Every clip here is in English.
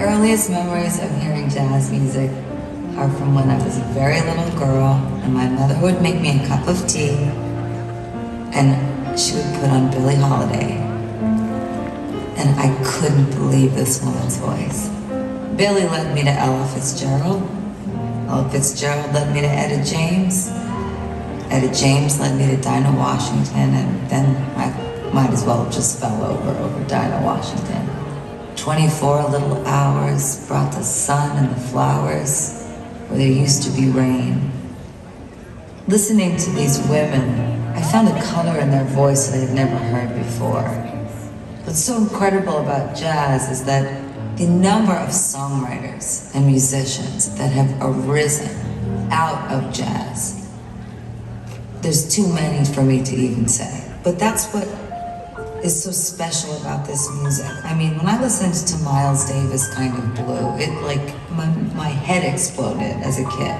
earliest memories of hearing jazz music are from when I was a very little girl and my mother would make me a cup of tea and she would put on Billie Holiday. And I couldn't believe this woman's voice. Billie led me to Ella Fitzgerald. Ella Fitzgerald led me to Etta James. Etta James led me to Dinah Washington, and then I might as well have just fell over Dinah Washington. 24 little hours brought the sun and the flowers where there used to be rain. Listening to these women, I found a color in their voice that I had never heard before. What's so incredible about jazz is that the number of songwriters and musicians that have arisen out of jazz, there's too many for me to even say. But that's what is so special about this music. I mean, when I listened to Miles Davis Kind of Blue, it like, my head exploded as a kid.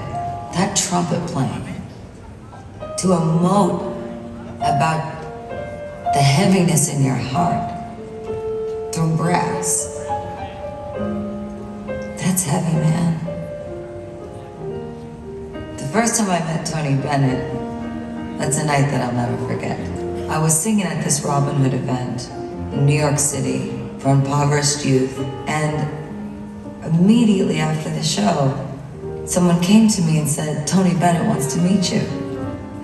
That trumpet playing, to emote about the heaviness in your heart through brass. That's heavy, man. The first time I met Tony Bennett, that's a night that I'll never forget. I was singing at this Robin Hood event in New York City for impoverished youth, and immediately after the show, someone came to me and said, "Tony Bennett wants to meet you."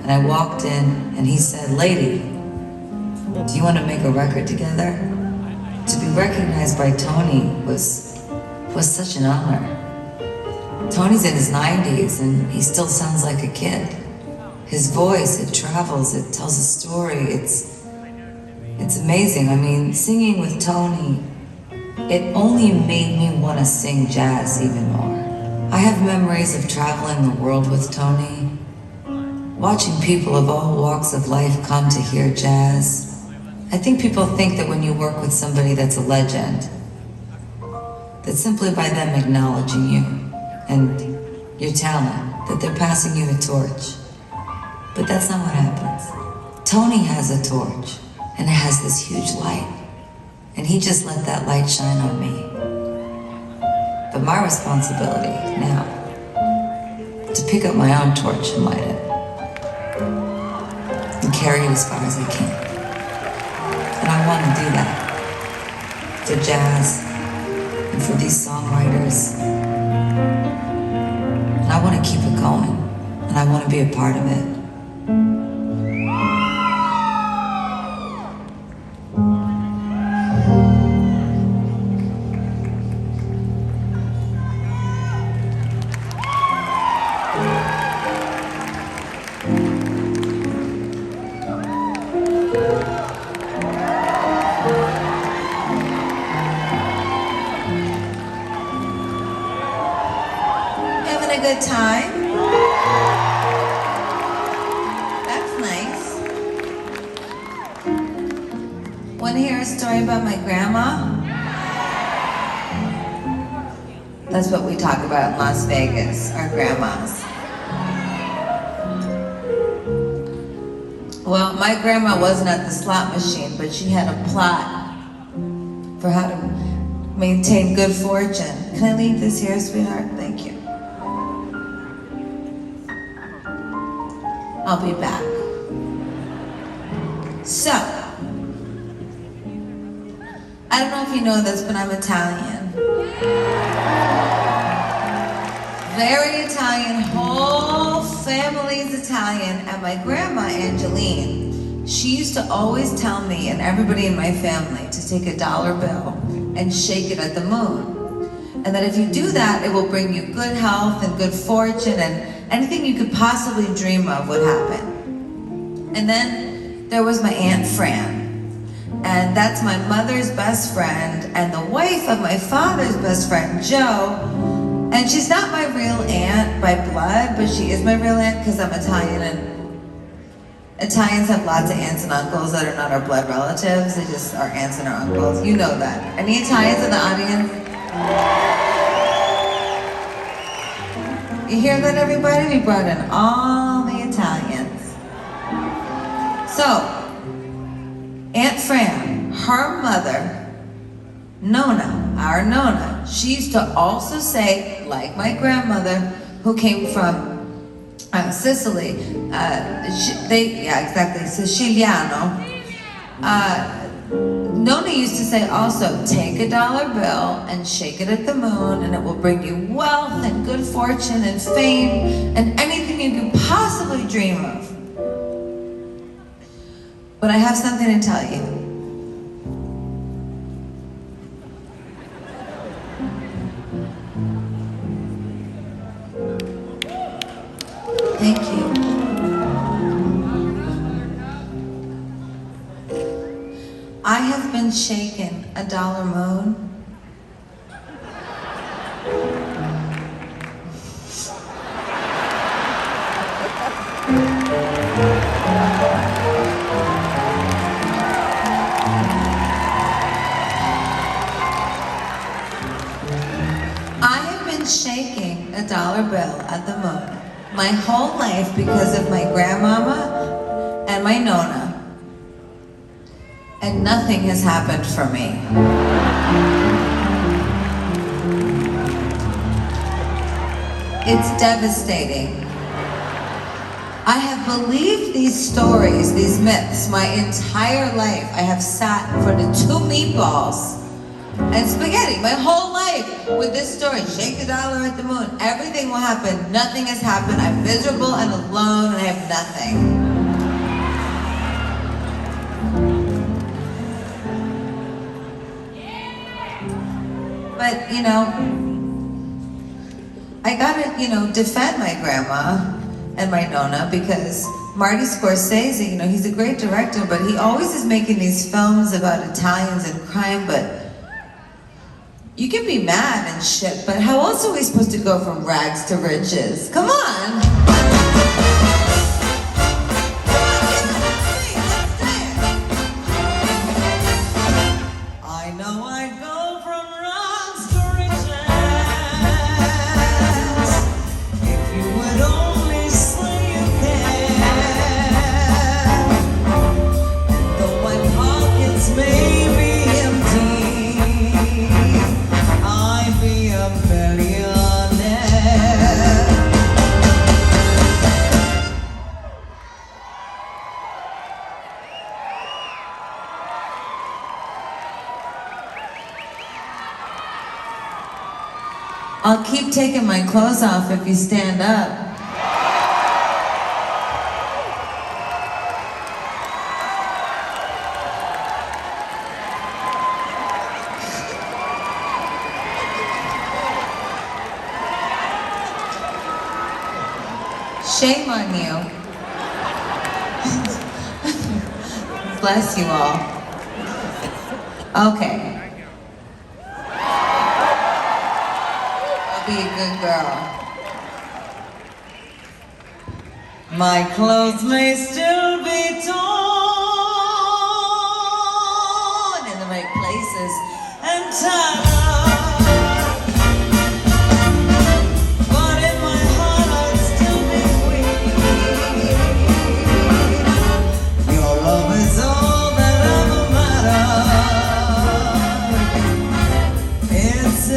And I walked in and he said, "Lady, do you want to make a record together?" To be recognized by Tony was such an honor. Tony's in his 90s and he still sounds like a kid. His voice, it travels, it tells a story, it's amazing. I mean, singing with Tony, it only made me want to sing jazz even more. I have memories of traveling the world with Tony, watching people of all walks of life come to hear jazz. I think people think that when you work with somebody that's a legend, that simply by them acknowledging you and your talent, that they're passing you a torch. But that's not what happens. Tony has a torch, and it has this huge light, and he just let that light shine on me. But my responsibility now, to pick up my own torch and light it, and carry it as far as I can. And I want to do that for jazz, and for these songwriters. And I want to keep it going, and I want to be a part of it. A good time? That's nice. Want to hear a story about my grandma? That's what we talk about in Las Vegas, our grandmas. Well, my grandma wasn't at the slot machine, but she had a plot for how to maintain good fortune. Can I leave this here, sweetheart? Thank you. I'll be back. So, I don't know if you know this, but I'm Italian. Very Italian, whole family's Italian, and my grandma, Angeline, she used to always tell me and everybody in my family to take a dollar bill and shake it at the moon. And that if you do that, it will bring you good health and good fortune, and anything you could possibly dream of would happen. And then there was my Aunt Fran. And that's my mother's best friend and the wife of my father's best friend, Joe. And she's not my real aunt by blood, but she is my real aunt because I'm Italian, and Italians have lots of aunts and uncles that are not our blood relatives. They just are aunts and our uncles. You know that. Any Italians in the audience? You hear that, everybody? We brought in all the Italians. So, Aunt Fran, her mother, Nona, our Nona, she used to also say, like my grandmother, who came from Sicily, exactly, Siciliano. Nona used to say also, take a dollar bill and shake it at the moon and it will bring you wealth and good fortune and fame and anything you can possibly dream of. But I have something to tell you. Thank you. I have been shaken a dollar moon. I have been shaking a dollar bill at the moon my whole life because of my grandmama and my Nona. And nothing has happened for me. It's devastating. I have believed these stories, these myths, my entire life. I have sat in front of 2 meatballs and spaghetti my whole life with this story. Shake a dollar at the moon. Everything will happen. Nothing has happened. I'm miserable and alone and I have nothing. But, you know, I gotta, defend my grandma and my Nona because Marty Scorsese, he's a great director, but he always is making these films about Italians and crime, but you can be mad and shit, but how else are we supposed to go from rags to riches? Come on! I'll keep taking my clothes off if you stand up. Shame on you. Bless you all. Okay. Be a good girl. My clothes may still be torn in the right places and tied up, but in my heart I'd still be queen. Your love is all that ever mattered. It's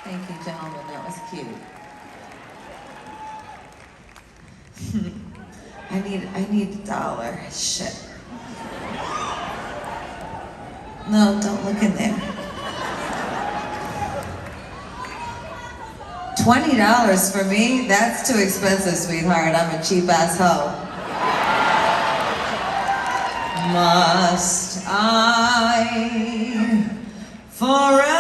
Thank you, gentlemen. That was cute. I need a dollar. Shit. No, don't look in there. $20 for me? That's too expensive, sweetheart. I'm a cheap asshole. Must I forever